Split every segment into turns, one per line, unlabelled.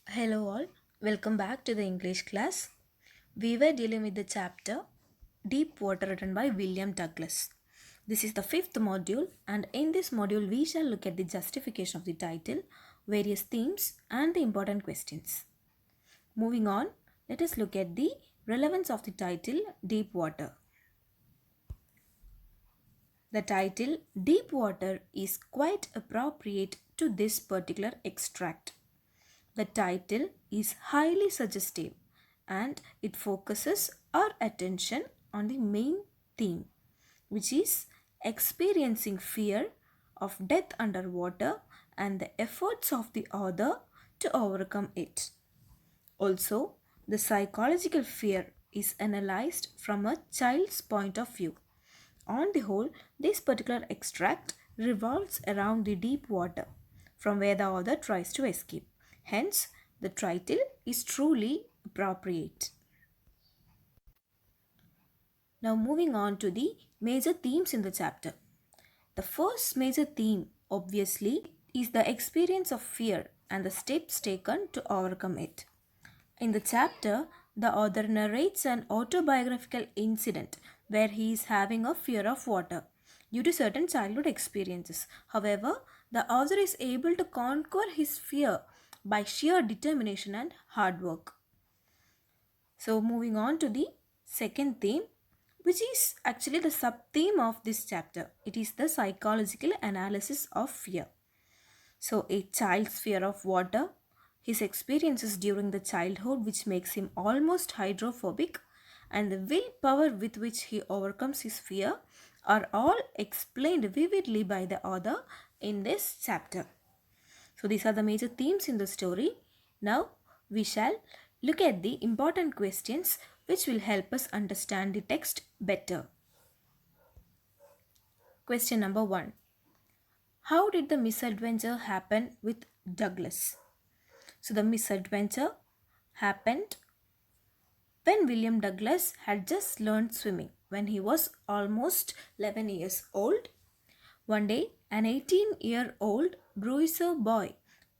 Hello, all. Welcome back to the English class. We were dealing with the chapter Deep Water written by William Douglas. This is the fifth module, and in this module, we shall look at the justification of the title, various themes, and the important questions. Moving on, let us look at the relevance of the title Deep Water. The title Deep Water is quite appropriate to this particular extract. The title is highly suggestive and it focuses our attention on the main theme, which is experiencing fear of death underwater and the efforts of the author to overcome it. Also, the psychological fear is analyzed from a child's point of view. On the whole, this particular extract revolves around the deep water from where the author tries to escape. Hence, the title is truly appropriate. Now, moving on to the major themes in the chapter. The first major theme, obviously, is the experience of fear and the steps taken to overcome it. In the chapter, the author narrates an autobiographical incident where he is having a fear of water due to certain childhood experiences. However, the author is able to conquer his fear by sheer determination and hard work. So, moving on to the second theme, which is actually the sub theme of this chapter. It is the psychological analysis of fear. So, a child's fear of water, his experiences during the childhood, which makes him almost hydrophobic, and the willpower with which he overcomes his fear are all explained vividly by the author in this chapter. So, these are the major themes in the story. Now, we shall look at the important questions which will help us understand the text better. Question number 1. How did the misadventure happen with Douglas? So, the misadventure happened when William Douglas had just learned swimming when he was almost 11 years old. One day, an 18-year-old bruiser boy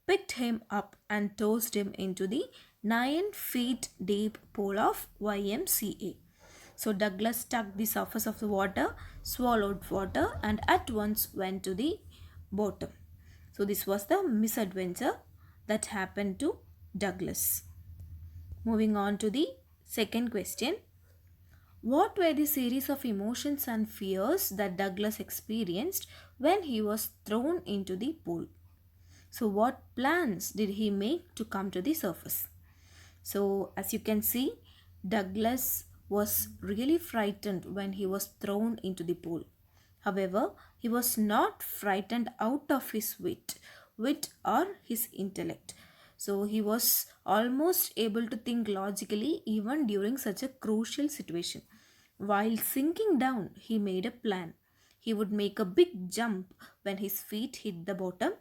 picked him up and tossed him into the 9 feet deep pool of YMCA. So Douglas struck the surface of the water, swallowed water, and at once went to the bottom. So this was the misadventure that happened to Douglas. Moving on to the second question. What were the series of emotions and fears that Douglas experienced when he was thrown into the pool? So, what plans did he make to come to the surface? So, as you can see, Douglas was really frightened when he was thrown into the pool. However, he was not frightened out of his wit or his intellect. So he was almost able to think logically even during such a crucial situation. While sinking down, he made a plan. He would make a big jump when his feet hit the bottom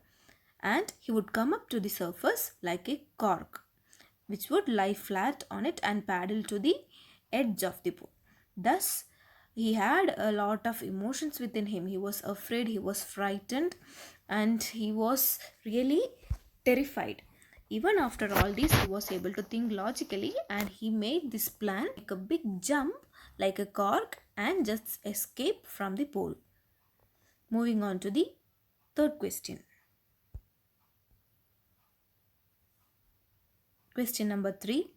and he would come up to the surface like a cork, which would lie flat on it and paddle to the edge of the pool. Thus, he had a lot of emotions within him. He was afraid, he was frightened, and he was really terrified. Even after all this, he was able to think logically and he made this plan like a big jump, like a cork, and just escape from the pool. Moving on to the third question. Question number 3.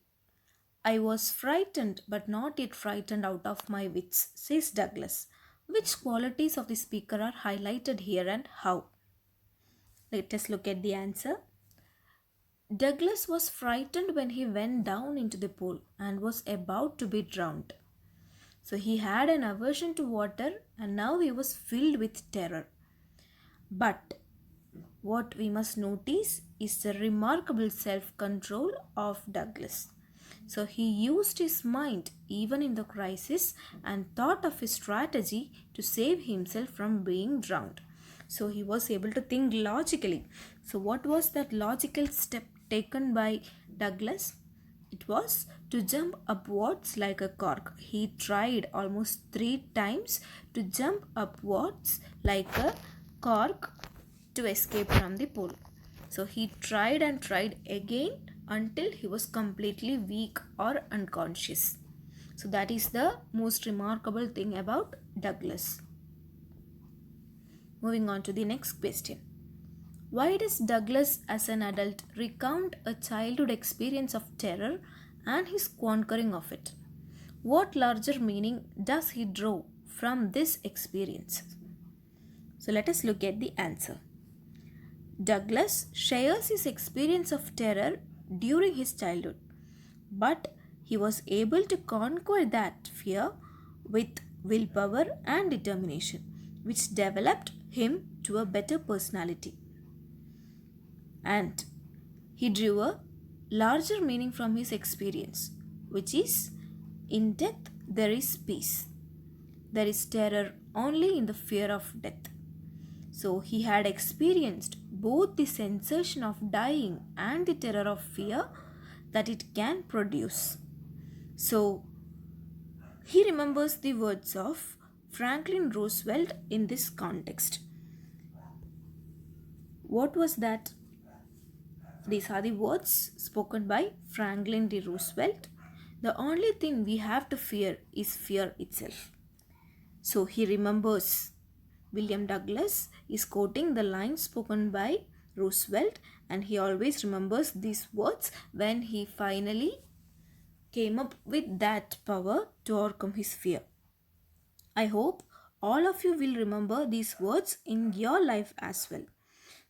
I was frightened but not yet frightened out of my wits, says Douglas. Which qualities of the speaker are highlighted here and how? Let us look at the answer. Douglas was frightened when he went down into the pool and was about to be drowned. So he had an aversion to water and now he was filled with terror. But what we must notice is the remarkable self-control of Douglas. So he used his mind even in the crisis and thought of a strategy to save himself from being drowned. So he was able to think logically. So what was that logical step taken by Douglas? It was to jump upwards like a cork. He tried almost 3 times to jump upwards like a cork to escape from the pool. So he tried and tried again until he was completely weak or unconscious. So that is the most remarkable thing about Douglas. Moving on to the next question. Why does Douglas as an adult recount a childhood experience of terror and his conquering of it? What larger meaning does he draw from this experience? So let us look at the answer. Douglas shares his experience of terror during his childhood, but he was able to conquer that fear with willpower and determination, which developed him to a better personality. And he drew a larger meaning from his experience, which is, in death there is peace. There is terror only in the fear of death. So he had experienced both the sensation of dying and the terror of fear that it can produce. So he remembers the words of Franklin Roosevelt in this context. What was that? These are the words spoken by Franklin D. Roosevelt. The only thing we have to fear is fear itself. So he remembers. William Douglas is quoting the lines spoken by Roosevelt, and he always remembers these words when he finally came up with that power to overcome his fear. I hope all of you will remember these words in your life as well.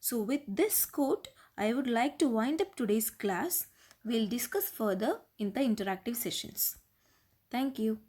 So, with this quote, I would like to wind up today's class. We'll discuss further in the interactive sessions. Thank you.